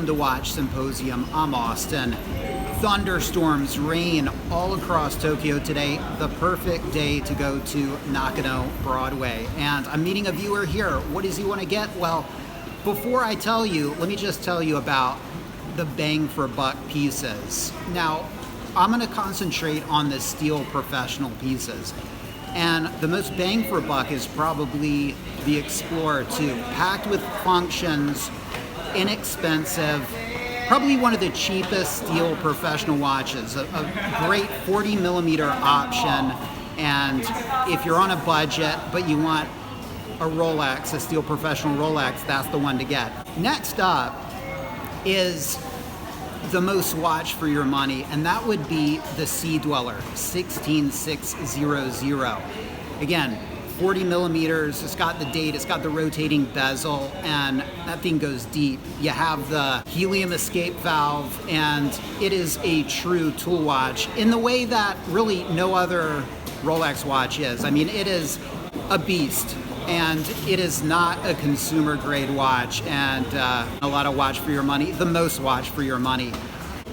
Welcome to Watch Symposium. I'm Austin. Thunderstorms, rain all across Tokyo today. The perfect day to go to Nakano Broadway. And I'm meeting a viewer here. What does he want to get? Well, before I tell you, let me just tell you about the bang for buck pieces. Now, I'm going to concentrate on the steel professional pieces. And the most bang for buck is probably the Explorer 2, packed with functions, inexpensive, probably one of the cheapest steel professional watches, a great 40 millimeter option. And if you're on a budget, but you want a Rolex, a steel professional Rolex, that's the one to get. Next up is the most watch for your money, and that would be the Sea Dweller 16600. Again, 40 millimeters, it's got the date, it's got the rotating bezel, and that thing goes deep. You have the helium escape valve, and it is a true tool watch in the way that really no other Rolex watch is. I mean, it is a beast, and it is not a consumer grade watch, and a lot of watch for your money, the most watch for your money.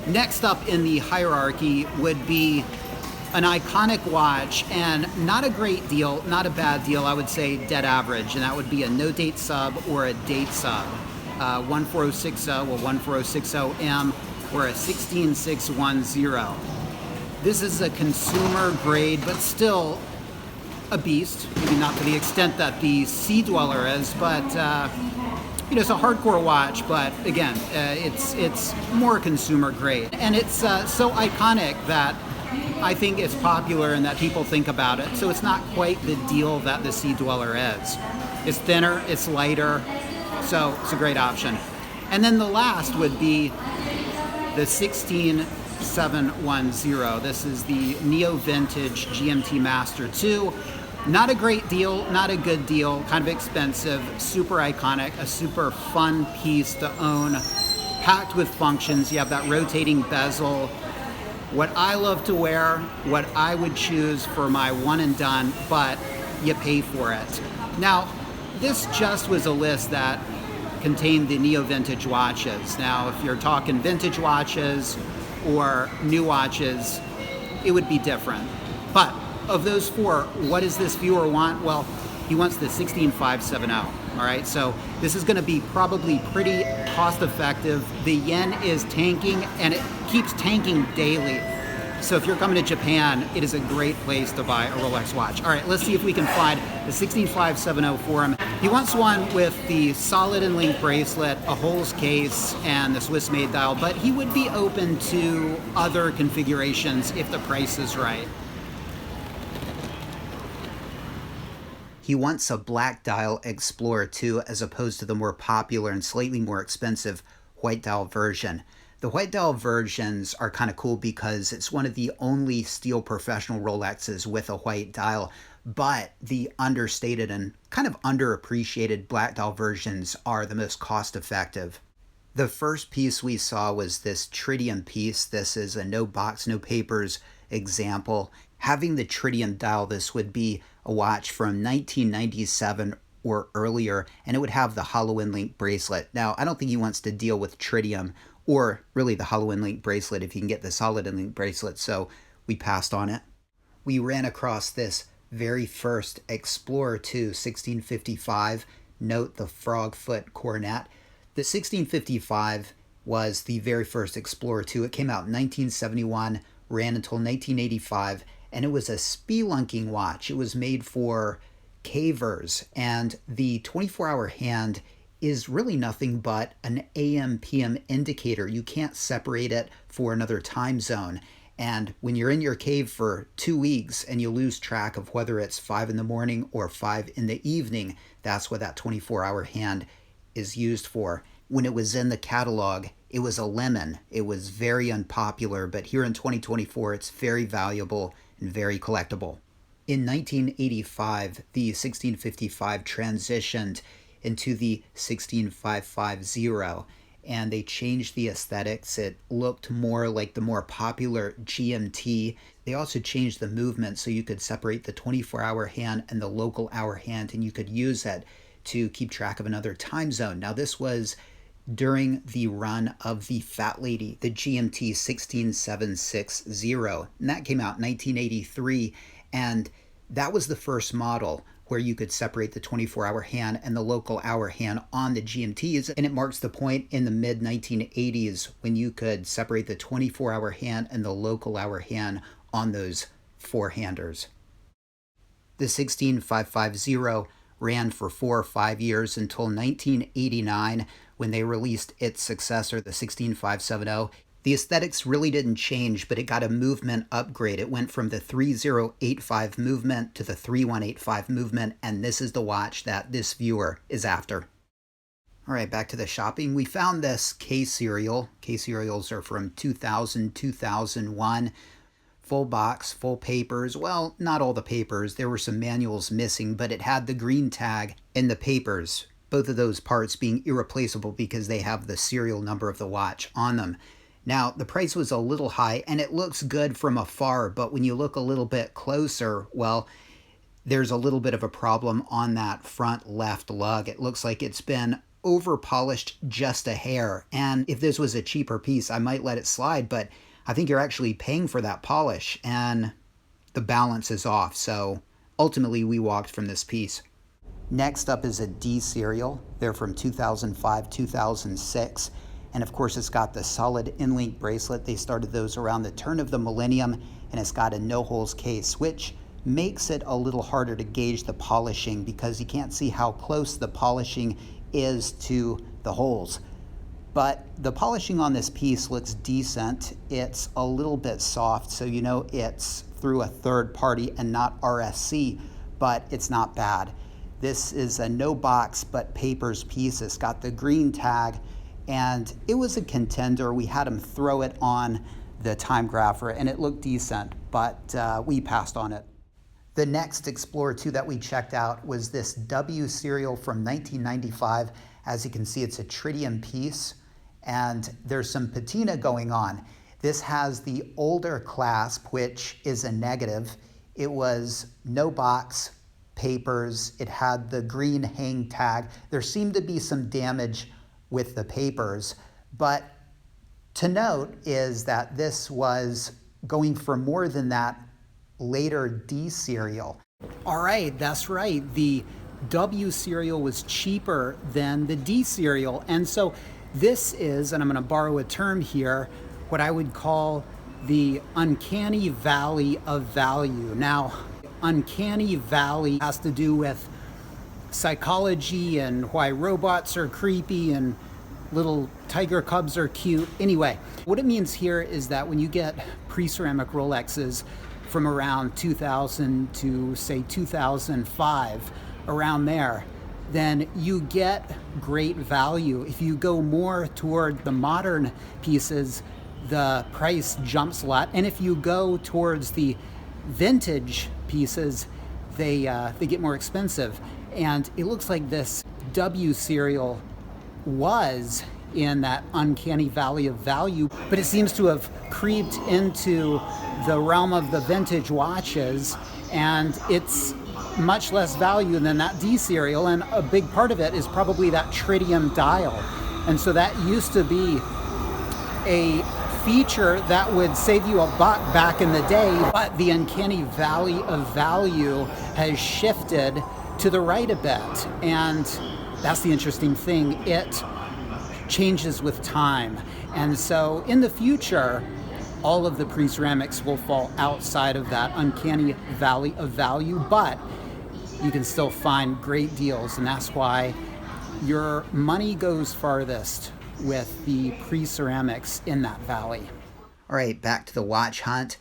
Next up in the hierarchy would be an iconic watch, and not a great deal, not a bad deal, I would say dead average, and that would be a no date sub or a date sub. 14060 or 14060M or a 16610. This is a consumer grade, but still a beast, maybe not to the extent that the Sea Dweller is, but it's a hardcore watch, but again, it's more consumer grade. And it's so iconic that I think it's popular and that people think about it. So it's not quite the deal that the Sea Dweller is. It's thinner, it's lighter, so it's a great option. And then the last would be the 16710. This is the Neo Vintage GMT Master 2. Not a great deal, not a good deal, kind of expensive, super iconic, a super fun piece to own, packed with functions. You have that rotating bezel. What I love to wear, what I would choose for my one and done, but you pay for it. Now, this just was a list that contained the Neo Vintage watches. Now, if you're talking vintage watches or new watches, it would be different. But of those four, what does this viewer want? Well, he wants the 16570. All right, so this is going to be probably pretty cost effective. The yen is tanking, and it keeps tanking daily. So if you're coming to Japan, it is a great place to buy a Rolex watch. All right, let's see if we can find the 16570 for him. He wants one with the solid and link bracelet, a Holes case, and the Swiss made dial, but he would be open to other configurations if the price is right. He wants a black dial Explorer 2 as opposed to the more popular and slightly more expensive white dial version. The white dial versions are kind of cool because it's one of the only steel professional Rolexes with a white dial, but the understated and kind of underappreciated black dial versions are the most cost effective. The first piece we saw was this tritium piece. This is a no box, no papers example. Having the tritium dial, this would be a watch from 1997 or earlier, and it would have the hollow and link bracelet. Now, I don't think he wants to deal with tritium or really the hollow and link bracelet if you can get the solid and link bracelet, so we passed on it. We ran across this very first Explorer 2 1655. Note the frog foot coronet. The 1655 was the very first Explorer 2. It came out in 1971, ran until 1985, and it was a spelunking watch. It was made for cavers, and the 24-hour hand is really nothing but an AM/PM indicator. You can't separate it for another time zone. And when you're in your cave for 2 weeks and you lose track of whether it's 5 in the morning or 5 in the evening, that's what that 24-hour hand is used for. When it was in the catalog, it was a lemon. It was very unpopular, but here in 2024, it's very valuable and very collectible. In 1985, the 1655 transitioned into the 16550, and they changed the aesthetics. It looked more like the more popular GMT. They also changed the movement so you could separate the 24-hour hand and the local hour hand, and you could use it to keep track of another time zone. Now, this was during the run of the Fat Lady, the GMT 16760. And that came out in 1983. And that was the first model where you could separate the 24-hour hand and the local hour hand on the GMTs. And it marks the point in the mid-1980s when you could separate the 24-hour hand and the local hour hand on those four-handers. The 16550 ran for 4 or 5 years until 1989 when they released its successor, the 16570. The aesthetics really didn't change, but it got a movement upgrade. It went from the 3085 movement to the 3185 movement, and this is the watch that this viewer is after. All right, back to the shopping. We found this K serial. K serials are from 2000, 2001. Full box, full papers. Well, not all the papers. There were some manuals missing, but it had the green tag and the papers. Both of those parts being irreplaceable because they have the serial number of the watch on them. Now, the price was a little high, and it looks good from afar, but when you look a little bit closer, well, there's a little bit of a problem on that front left lug. It looks like it's been over-polished just a hair, and if this was a cheaper piece, I might let it slide, but I think you're actually paying for that polish, and the balance is off, so ultimately we walked from this piece. Next up is a D serial. They're from 2005, 2006. And of course, it's got the solid in-link bracelet. They started those around the turn of the millennium, and it's got a no-holes case, which makes it a little harder to gauge the polishing because you can't see how close the polishing is to the holes. But the polishing on this piece looks decent. It's a little bit soft, so you know it's through a third party and not RSC, but it's not bad. This is a no box but papers piece. It's got the green tag, and it was a contender. We had them throw it on the time grapher, and it looked decent, but we passed on it. The next Explorer 2 that we checked out was this W serial from 1995. As you can see, it's a tritium piece, and there's some patina going on. This has the older clasp, which is a negative. It was no box, papers. It had the green hang tag. There seemed to be some damage with the papers, but to note is that this was going for more than that later D serial. All right, that's right. The W serial was cheaper than the D serial, and so this is, and I'm going to borrow a term here, what I would call the uncanny valley of value. Now, uncanny valley has to do with psychology and why robots are creepy and little tiger cubs are cute. Anyway, what it means here is that when you get pre-ceramic Rolexes from around 2000 to say 2005, around there, then you get great value. If you go more toward the modern pieces, the price jumps a lot. And if you go towards the vintage pieces, they get more expensive. And it looks like this W serial was in that uncanny valley of value, but it seems to have creeped into the realm of the vintage watches, and it's much less value than that D serial, and a big part of it is probably that tritium dial. And so that used to be a feature that would save you $1 back in the day, but the uncanny valley of value has shifted to the right a bit, and that's the interesting thing. It changes with time, and so in the future all of the pre-ceramics will fall outside of that uncanny valley of value, but you can still find great deals, and that's why your money goes farthest with the pre-ceramics in that valley. All right, back to the watch hunt.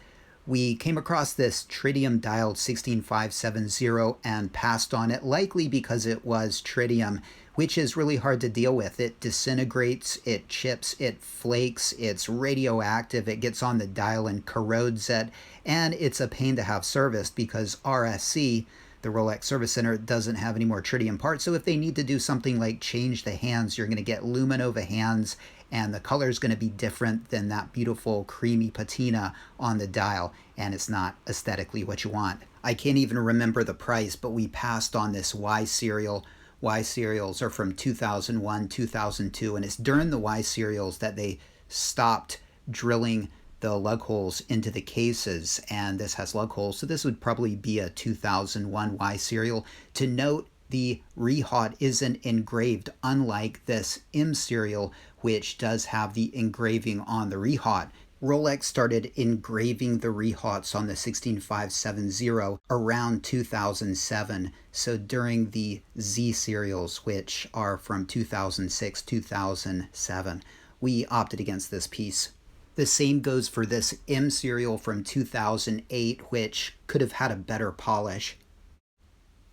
We came across this tritium dialed 16570 and passed on it, likely because it was tritium, which is really hard to deal with. It disintegrates, it chips, it flakes, it's radioactive, it gets on the dial and corrodes it, and it's a pain to have serviced because RSC, the Rolex Service Center, doesn't have any more tritium parts. So if they need to do something like change the hands, you're going to get luminova hands, and the color is going to be different than that beautiful creamy patina on the dial, and it's not aesthetically what you want. I can't even remember the price, but we passed on this Y serial Y serials are from 2001, 2002, and it's during the Y serials that they stopped drilling the lug holes into the cases, and this has lug holes, so this would probably be a 2001 Y serial. To note, the rehaut isn't engraved, unlike this M serial, which does have the engraving on the rehaut. Rolex started engraving the rehauts on the 16570 around 2007, so during the Z serials, which are from 2006, 2007, we opted against this piece. The same goes for this M serial from 2008, which could have had a better polish.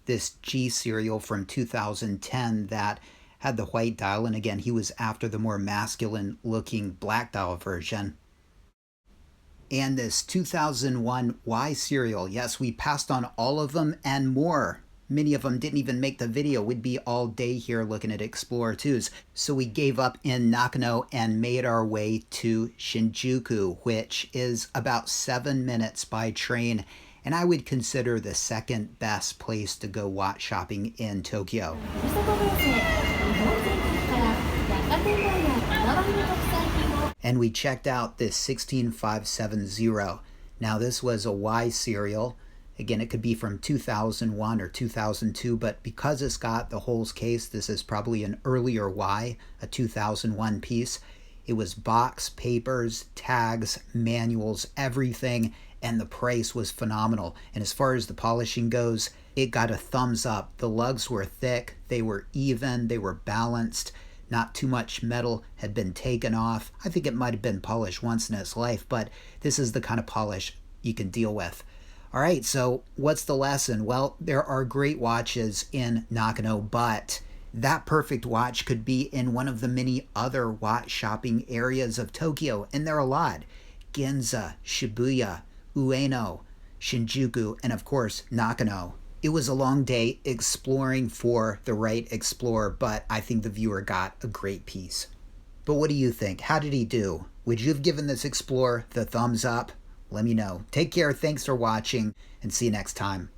This G serial from 2010 that had the white dial, and again, he was after the more masculine looking black dial version. And this 2001 Y serial, yes, we passed on all of them and more. Many of them didn't even make the video. We'd be all day here looking at Explorer 2s. So we gave up in Nakano and made our way to Shinjuku, which is about 7 minutes by train. And I would consider the second best place to go watch shopping in Tokyo. And we checked out this 16570. Now this was a Y serial. Again, it could be from 2001 or 2002, but because it's got the holes case, this is probably an earlier Y, a 2001 piece. It was box, papers, tags, manuals, everything, and the price was phenomenal. And as far as the polishing goes, it got a thumbs up. The lugs were thick, they were even, they were balanced. Not too much metal had been taken off. I think it might have been polished once in its life, but this is the kind of polish you can deal with. All right, so what's the lesson? Well, there are great watches in Nakano, but that perfect watch could be in one of the many other watch shopping areas of Tokyo, and there are a lot. Ginza, Shibuya, Ueno, Shinjuku, and of course, Nakano. It was a long day exploring for the right Explorer, but I think the viewer got a great piece. But what do you think? How did he do? Would you have given this Explorer the thumbs up? Let me know. Take care, thanks for watching, and see you next time.